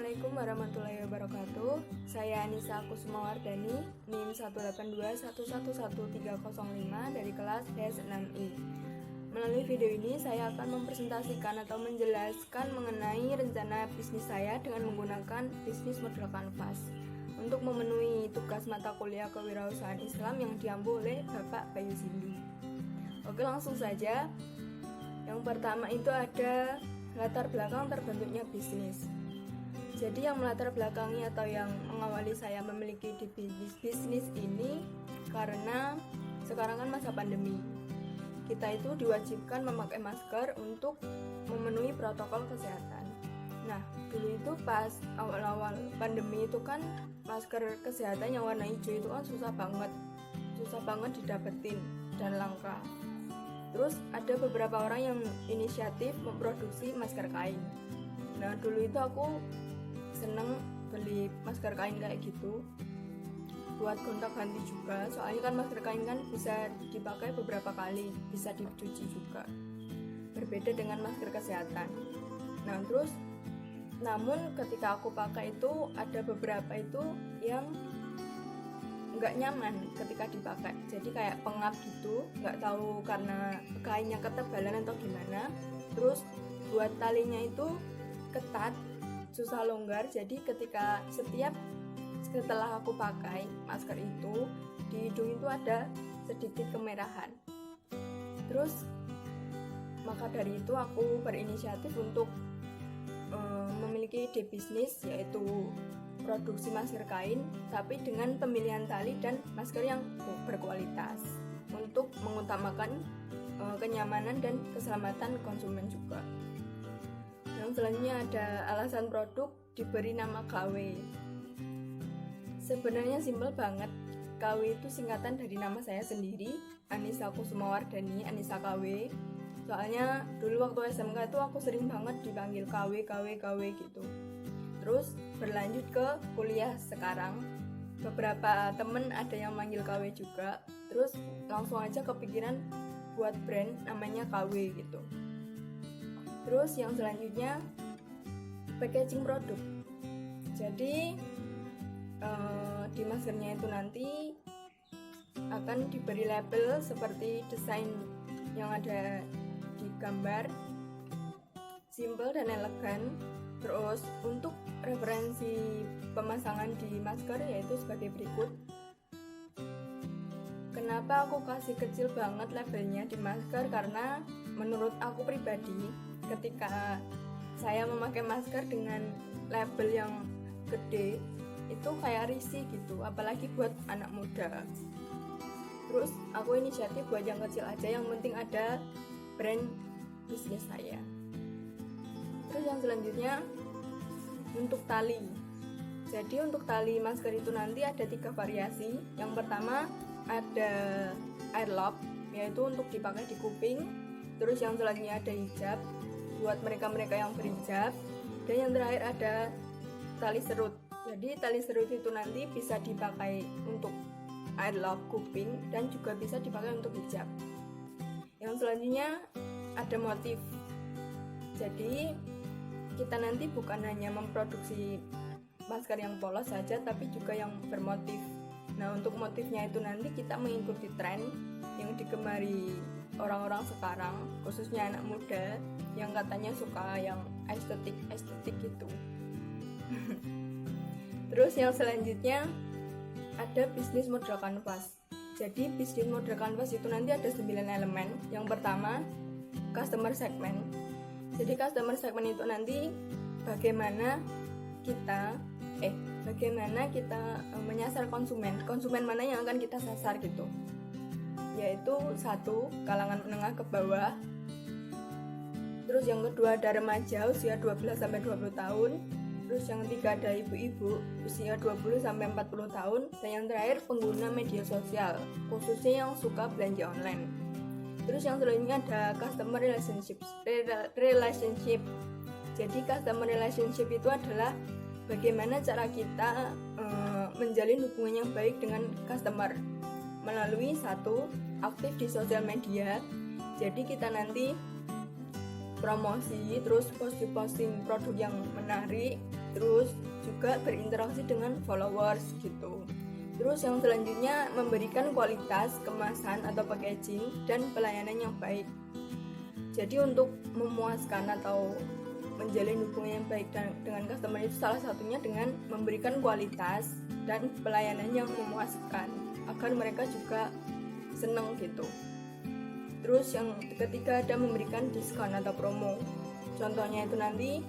Assalamualaikum warahmatullahi wabarakatuh. Saya Anissa Kusumawardani, NIM 182111305 dari kelas S6I. Melalui video ini saya akan mempresentasikan atau menjelaskan mengenai rencana bisnis saya dengan menggunakan bisnis model kanvas untuk memenuhi tugas mata kuliah kewirausahaan Islam yang diampu oleh Bapak Bayu Sindu. Oke, langsung saja. Yang pertama itu ada latar belakang terbentuknya bisnis. Jadi yang melatar belakangi atau yang mengawali saya memiliki di bisnis ini karena sekarang kan masa pandemi. Kita itu diwajibkan memakai masker untuk memenuhi protokol kesehatan. Nah, dulu itu pas awal-awal pandemi itu kan masker kesehatan yang warna hijau itu kan susah banget didapetin dan langka. Terus ada beberapa orang yang inisiatif memproduksi masker kain. Nah, dulu itu aku seneng beli masker kain kayak gitu buat gonta-ganti juga, soalnya kan masker kain kan bisa dipakai beberapa kali, bisa dicuci juga, berbeda dengan masker kesehatan. Nah terus namun ketika aku pakai itu ada beberapa itu yang nggak nyaman ketika dipakai, jadi kayak pengap gitu, nggak tahu karena kainnya ketebalan atau gimana. Terus buat talinya itu ketat, susah longgar, jadi ketika setelah aku pakai masker itu di hidung itu ada sedikit kemerahan. Terus maka dari itu aku berinisiatif untuk memiliki ide bisnis, yaitu produksi masker kain tapi dengan pemilihan tali dan masker yang berkualitas untuk mengutamakan kenyamanan dan keselamatan konsumen juga. Yang selanjutnya ada alasan produk diberi nama KW. Sebenarnya simpel banget. KW itu singkatan dari nama saya sendiri, Anissa Kusumawardani, Anissa KW. Soalnya dulu waktu SMK itu aku sering banget dipanggil KW gitu. Terus berlanjut ke kuliah sekarang, beberapa temen ada yang manggil KW juga. Terus langsung aja kepikiran buat brand namanya KW gitu. Terus yang selanjutnya packaging produk. Jadi di maskernya itu nanti akan diberi label seperti desain yang ada di gambar, simple dan elegan. Terus untuk referensi pemasangan di masker yaitu sebagai berikut. Kenapa aku kasih kecil banget labelnya di masker? Karena menurut aku pribadi, ketika saya memakai masker dengan label yang gede itu kayak risih gitu, apalagi buat anak muda. Terus aku inisiatif buat yang kecil aja, yang penting ada brand bisnis saya. Terus yang selanjutnya untuk tali. Jadi untuk tali masker itu nanti ada 3 variasi. Yang pertama ada airlock, yaitu untuk dipakai di kuping. Terus yang selanjutnya ada hijab buat mereka-mereka yang berhijab, dan yang terakhir ada tali serut. Jadi tali serut itu nanti bisa dipakai untuk airlock kuping dan juga bisa dipakai untuk hijab. Yang selanjutnya ada motif. Jadi kita nanti bukan hanya memproduksi masker yang polos saja, tapi juga yang bermotif. Nah, untuk motifnya itu nanti kita mengikuti tren yang digemari orang-orang sekarang, khususnya anak muda yang katanya suka yang estetik gitu. Terus yang selanjutnya ada bisnis model kanvas. Jadi bisnis model kanvas itu nanti ada 9 elemen. Yang pertama customer segment. Jadi customer segment itu nanti bagaimana kita menyasar konsumen mana yang akan kita sasar gitu, yaitu 1, kalangan menengah ke bawah. Terus yang kedua ada remaja usia 12-20 tahun. Terus yang ketiga ada ibu-ibu usia 20-40 tahun. Dan yang terakhir pengguna media sosial, khususnya yang suka belanja online. Terus yang selanjutnya ada customer relationship. Jadi customer relationship itu adalah bagaimana cara kita menjalin hubungan yang baik dengan customer melalui 1, aktif di sosial media. Jadi kita nanti promosi, terus posting produk yang menarik, terus juga berinteraksi dengan followers gitu. Terus yang selanjutnya memberikan kualitas kemasan atau packaging dan pelayanan yang baik. Jadi untuk memuaskan atau menjalin hubungan yang baik dengan customer itu salah satunya dengan memberikan kualitas dan pelayanan yang memuaskan agar mereka juga senang gitu. Terus yang ketiga ada memberikan diskon atau promo. Contohnya itu nanti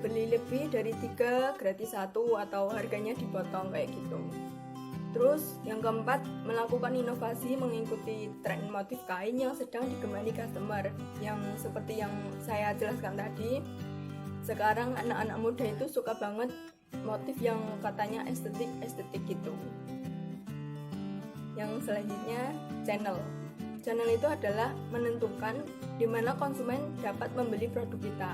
beli lebih dari 3 gratis 1 atau harganya dipotong kayak gitu. Terus yang keempat, melakukan inovasi mengikuti tren motif kain yang sedang digemari customer. Yang seperti yang saya jelaskan tadi, sekarang anak-anak muda itu suka banget motif yang katanya estetik gitu. Yang selanjutnya, channel itu adalah menentukan di mana konsumen dapat membeli produk kita.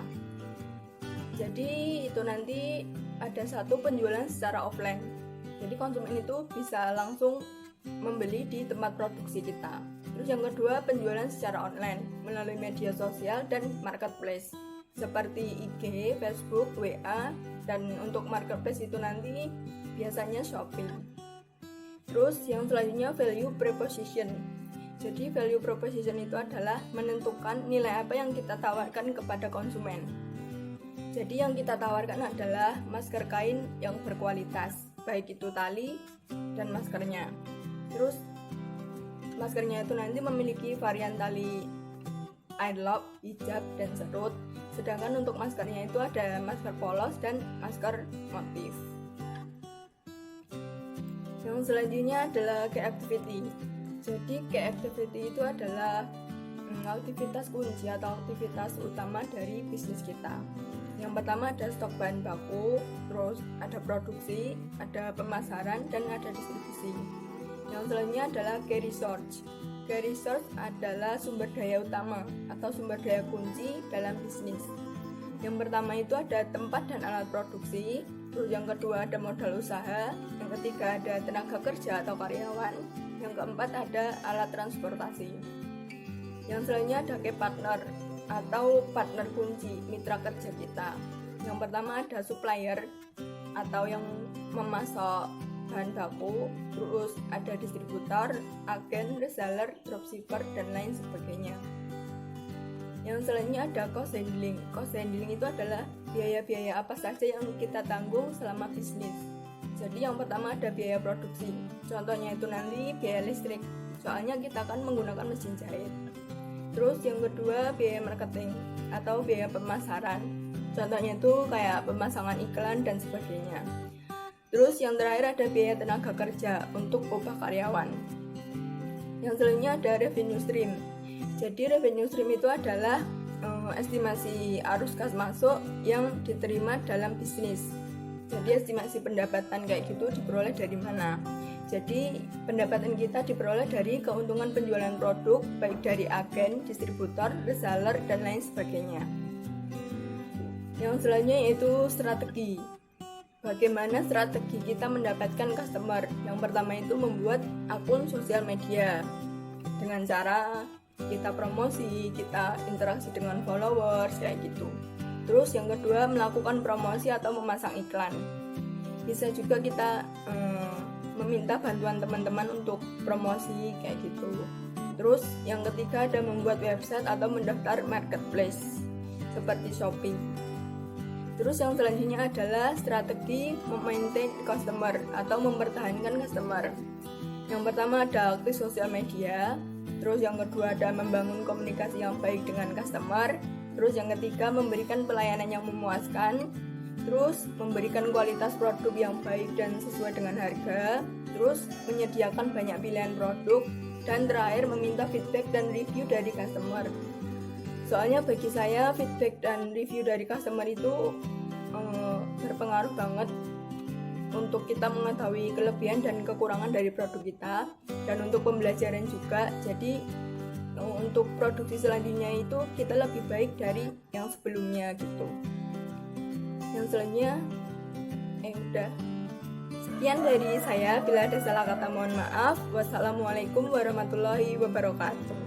Jadi itu nanti ada satu penjualan secara offline. Jadi konsumen itu bisa langsung membeli di tempat produksi kita. Terus yang kedua, penjualan secara online melalui media sosial dan marketplace seperti IG, Facebook, WA, dan untuk marketplace itu nanti biasanya Shopee. Terus yang selanjutnya value proposition. Jadi value proposition itu adalah menentukan nilai apa yang kita tawarkan kepada konsumen. Jadi yang kita tawarkan adalah masker kain yang berkualitas, baik itu tali dan maskernya. Terus maskernya itu nanti memiliki varian tali airlock, hijab, dan serut. Sedangkan untuk maskernya itu ada masker polos dan masker motif. Yang selanjutnya adalah key activity. Jadi key activity itu adalah aktivitas kunci atau aktivitas utama dari bisnis kita. Yang pertama ada stok bahan baku, terus ada produksi, ada pemasaran, dan ada distribusi. Yang selanjutnya adalah key resource. Key resource adalah sumber daya utama atau sumber daya kunci dalam bisnis. Yang pertama itu ada tempat dan alat produksi, terus yang kedua ada modal usaha, yang ketiga ada tenaga kerja atau karyawan, yang keempat ada alat transportasi. Yang selanjutnya ada key partner atau partner kunci mitra kerja kita. Yang pertama ada supplier atau yang memasok bahan baku, terus ada distributor, agen, reseller, dropshipper, dan lain sebagainya. Yang selanjutnya ada cost handling. Cost handling itu adalah biaya-biaya apa saja yang kita tanggung selama bisnis. Jadi yang pertama ada biaya produksi. Contohnya itu nanti biaya listrik, soalnya kita akan menggunakan mesin jahit. Terus yang kedua biaya marketing atau biaya pemasaran. Contohnya itu kayak pemasangan iklan dan sebagainya. Terus yang terakhir ada biaya tenaga kerja untuk upah karyawan. Yang selanjutnya ada revenue stream. Jadi revenue stream itu adalah estimasi arus kas masuk yang diterima dalam bisnis. Jadi estimasi pendapatan kayak gitu diperoleh dari mana? Jadi pendapatan kita diperoleh dari keuntungan penjualan produk baik dari agen, distributor, reseller, dan lain sebagainya. Yang selanjutnya yaitu strategi. Bagaimana strategi kita mendapatkan customer? Yang pertama itu membuat akun sosial media dengan cara kita promosi, kita interaksi dengan followers kayak gitu. Terus yang kedua melakukan promosi atau memasang iklan. Bisa juga kita meminta bantuan teman-teman untuk promosi kayak gitu. Terus yang ketiga ada membuat website atau mendaftar marketplace seperti Shopee. Terus yang selanjutnya adalah strategi memaintain customer atau mempertahankan customer. Yang pertama ada aktif sosial media. Terus yang kedua ada membangun komunikasi yang baik dengan customer. Terus yang ketiga memberikan pelayanan yang memuaskan. Terus memberikan kualitas produk yang baik dan sesuai dengan harga. Terus menyediakan banyak pilihan produk. Dan terakhir meminta feedback dan review dari customer. Soalnya bagi saya feedback dan review dari customer itu berpengaruh banget untuk kita mengetahui kelebihan dan kekurangan dari produk kita. Dan untuk pembelajaran juga. Jadi untuk produksi selanjutnya itu kita lebih baik dari yang sebelumnya gitu. Yang selanjutnya udah sekian dari saya. Bila ada salah kata mohon maaf. Wassalamualaikum warahmatullahi wabarakatuh.